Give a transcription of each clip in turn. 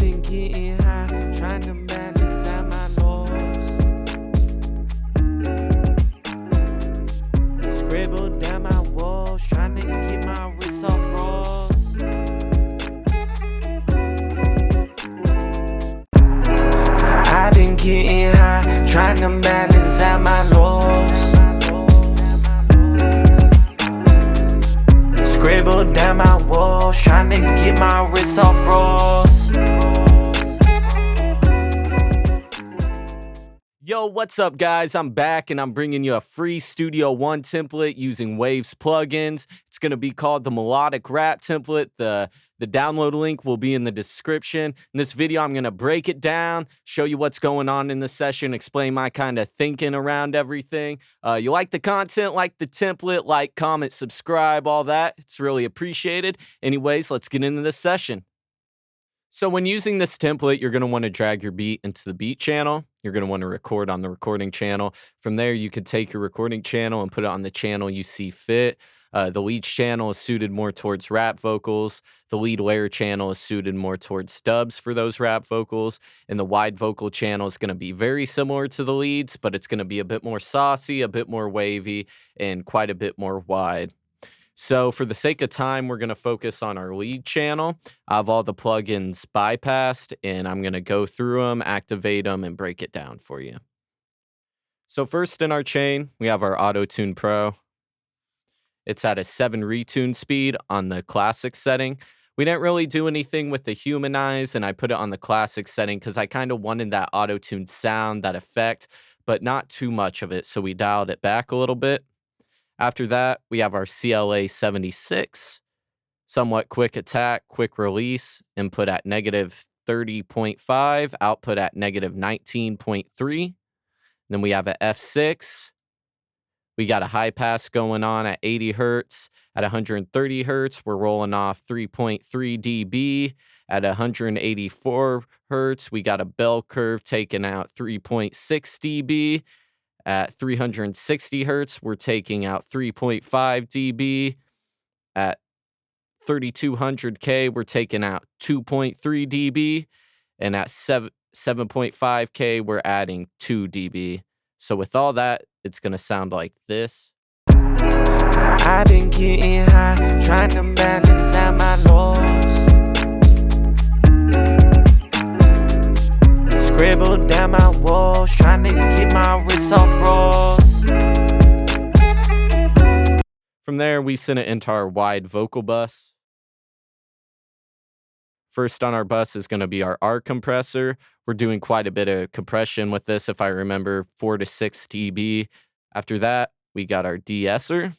been getting high, trying to balance out my lows. Scribble down my walls, trying to get my wrists off rolls. I've been getting high, trying to balance out my lows. Scribble down my walls, trying to get my wrists off rolls. Yo, what's up, guys? I'm back and I'm bringing you a free Studio One template using Waves plugins. It's going to be called the Melodic Rap template. The download link will be in the description. In this video, I'm going to break it down, show you what's going on in the session, explain my kind of thinking around everything. You like the content, like the template, like, comment, subscribe, all that. It's really appreciated. Anyways, let's get into this session. So when using this template, you're going to want to drag your beat into the beat channel. You're going to want to record on the recording channel. From there, you could take your recording channel and put it on the channel you see fit. The lead channel is suited more towards rap vocals. The lead layer channel is suited more towards dubs for those rap vocals. And the wide vocal channel is going to be very similar to the leads, but it's going to be a bit more saucy, a bit more wavy, and quite a bit more wide. So for the sake of time, we're going to focus on our lead channel. I have all the plugins bypassed, and I'm going to go through them, activate them, and break it down for you. So first in our chain, we have our Auto-Tune Pro. It's at a 7 retune speed on the classic setting. We didn't really do anything with the humanize, and I put it on the classic setting because I kind of wanted that auto-tune sound, that effect, but not too much of it, so we dialed it back a little bit. After that, we have our CLA 76, somewhat quick attack, quick release, input at negative 30.5, output at negative 19.3. Then we have a F6. We got a high pass going on at 80 hertz. At 130 hertz, we're rolling off 3.3 dB. At 184 hertz, we got a bell curve taking out 3.6 dB. At 360 hertz, we're taking out 3.5 dB. At 3200K, we're taking out 2.3 dB. And at 7.5K, we're adding 2 dB. So with all that, it's going to sound like this. I've been getting high, trying to balance out my lows. Scribble down my walls, trying to get my wrists off rolls. From there, we send it into our wide vocal bus. First on our bus is going to be our R compressor. We're doing quite a bit of compression with this, if I remember, 4 to 6 dB. After that, we got our de-esser.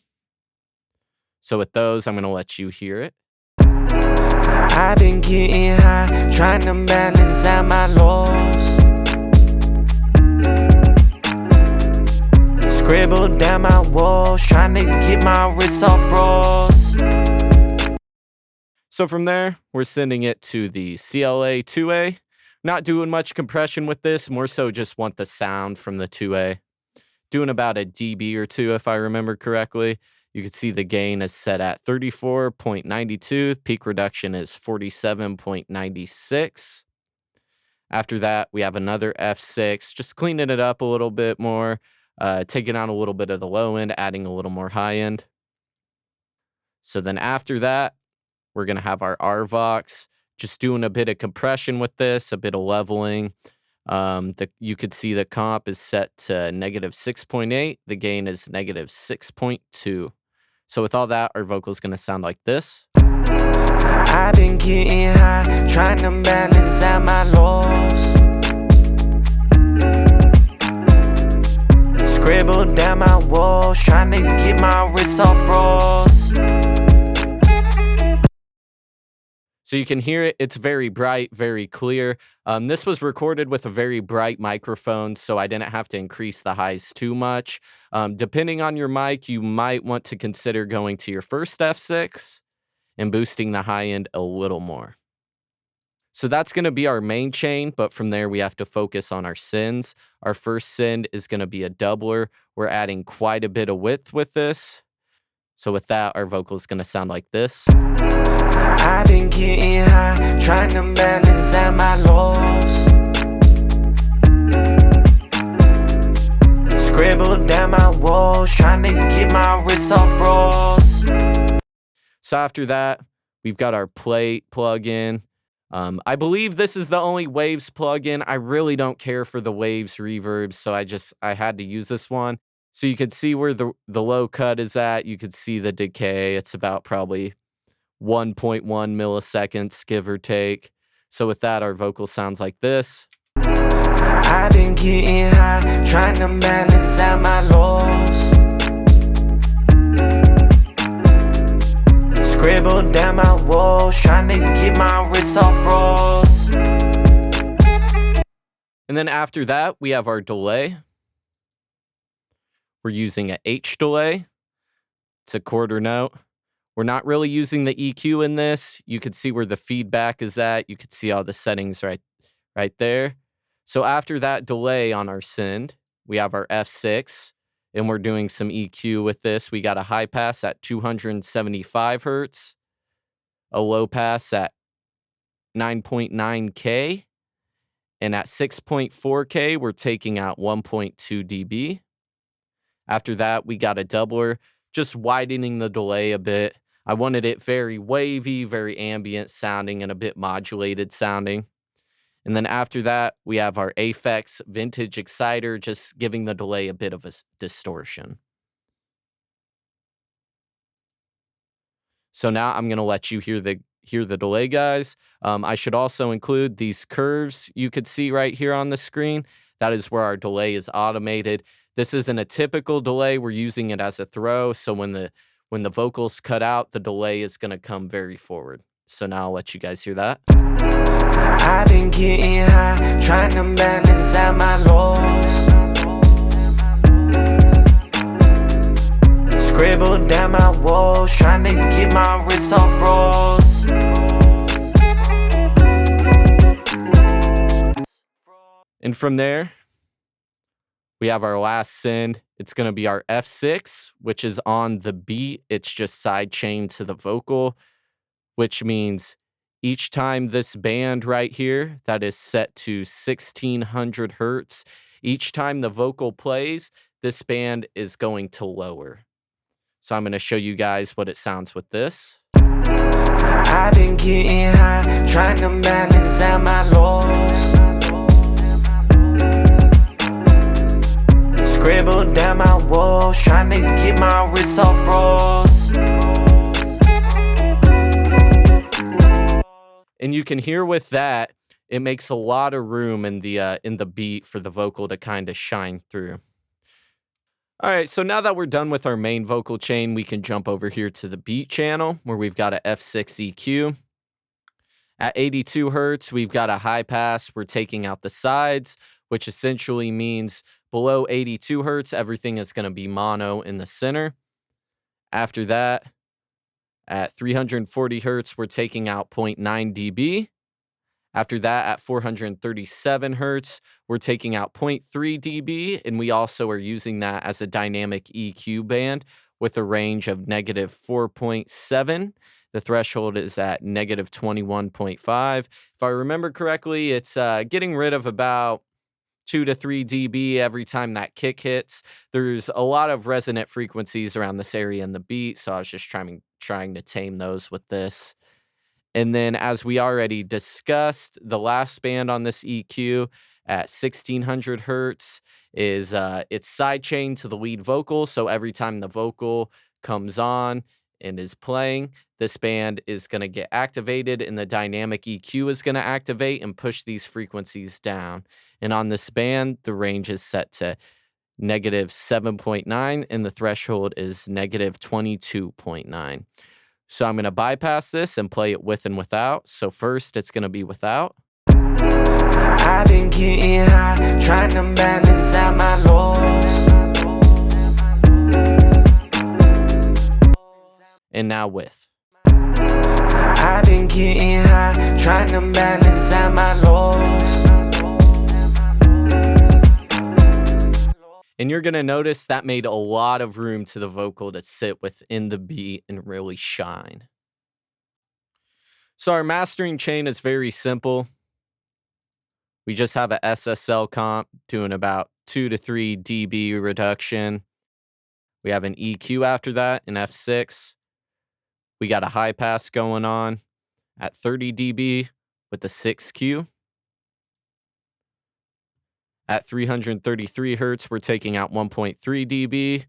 So with those, I'm going to let you hear it. I've been getting high, trying to balance out my lows. Scribble down my walls, trying to get my wrists off rolls. So from there, we're sending it to the CLA 2A. Not doing much compression with this, more so just want the sound from the 2A. Doing about a dB or 2 if I remember correctly. You can see the gain is set at 34.92. Peak reduction is 47.96. After that, we have another F6, just cleaning it up a little bit more, taking out a little bit of the low end, adding a little more high end. So then after that, we're going to have our RVox, just doing a bit of compression with this, a bit of leveling. You could see the comp is set to negative 6.8. The gain is negative 6.2. So with all that, our vocal is going to sound like this. I've been getting high, trying to balance out my lows. Scribble down my walls, trying to get my wrists off rolls. So you can hear it. It's very bright, very clear. This was recorded with a very bright microphone, so I didn't have to increase the highs too much. Depending on your mic, you might want to consider going to your first F6 and boosting the high end a little more. So that's going to be our main chain, but from there we have to focus on our sends. Our first send is going to be a doubler. We're adding quite a bit of width with this. So with that, our vocal is going to sound like this. I've been getting high, trying to balance out my lows. Scribble down my walls, trying to get my wrists off rolls. So after that, we've got our plate plugin. I believe this is the only Waves plugin. I really don't care for the Waves reverb, so I had to use this one. So you could see where the low cut is at. You could see the decay. It's about probably 1.1 milliseconds, give or take. So with that, our vocal sounds like this. I've been getting high, trying to balance out my lows. Scribble down my walls, trying to get my wrists off rolls. And then after that, we have our delay. We're using an H delay. It's a quarter note. We're not really using the EQ in this. You could see where the feedback is at. You could see all the settings right there. So after that delay on our send, we have our F6, and we're doing some EQ with this. We got a high pass at 275 hertz, a low pass at 9.9K, and at 6.4K, we're taking out 1.2 dB. After that, we got a doubler, just widening the delay a bit. I wanted it very wavy, very ambient sounding, and a bit modulated sounding. And then after that, we have our Aphex Vintage Exciter, just giving the delay a bit of a distortion. So now I'm going to let you hear the delay, guys. I should also include these curves you could see right here on the screen. That is where our delay is automated. This isn't a typical delay. We're using it as a throw. So when the vocals cut out, the delay is going to come very forward. So now I'll let you guys hear that. I've been getting high, trying to balance out my lows. Scribble down my walls, trying to get my wrists off rolls. And from there, we have our last send. It's going to be our F6, which is on the beat. It's just sidechained to the vocal, which means each time this band right here that is set to 1600 hertz, each time the vocal plays, this band is going to lower. So I'm going to show you guys what it sounds with this. I've been getting high, trying to balance out my lows. Scribble down my walls, trying to get my wrists off rolls. And you can hear with that, it makes a lot of room in the beat for the vocal to kind of shine through. All right, so now that we're done with our main vocal chain, we can jump over here to the beat channel where we've got a F6 EQ. At 82 hertz, we've got a high pass. We're taking out the sides, which essentially means below 82 hertz, everything is going to be mono in the center. After that, at 340 hertz, we're taking out 0.9 dB. After that, at 437 hertz, we're taking out 0.3 dB, and we also are using that as a dynamic EQ band with a range of -4.7. The threshold is at -21.5. If I remember correctly, it's getting rid of about 2 to 3 dB every time that kick hits. There's a lot of resonant frequencies around this area in the beat, so I was just trying to tame those with this. And then, as we already discussed, the last band on this EQ at 1600 hertz is it's sidechained to the lead vocal. So every time the vocal comes on and is playing, this band is going to get activated, and the dynamic EQ is going to activate and push these frequencies down. And on this band, the range is set to -7.9, and the threshold is -22.9. So I'm going to bypass this and play it with and without. So first, it's going to be without. I've been getting high, trying to balance out my lows. And now with. I've been getting high, trying to balance out my lows. And you're going to notice that made a lot of room to the vocal to sit within the beat and really shine. So our mastering chain is very simple. We just have a SSL comp doing about 2 to 3 dB reduction. We have an EQ after that, an F6. We got a high pass going on at 30 dB with the 6Q. At 333 hertz, we're taking out 1.3 dB.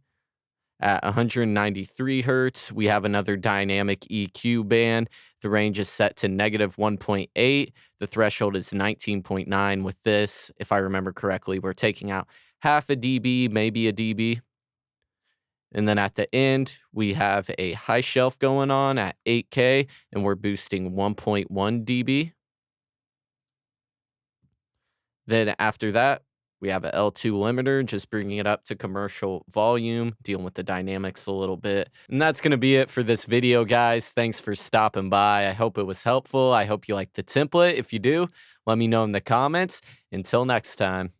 At 193 hertz, we have another dynamic EQ band. The range is set to -1.8. The threshold is 19.9 with this. If I remember correctly, we're taking out half a dB, maybe a dB. And then at the end, we have a high shelf going on at 8K, and we're boosting 1.1 dB. Then after that, we have a L2 limiter, just bringing it up to commercial volume, dealing with the dynamics a little bit. And that's going to be it for this video, guys. Thanks for stopping by. I hope it was helpful. I hope you liked the template. If you do, let me know in the comments. Until next time.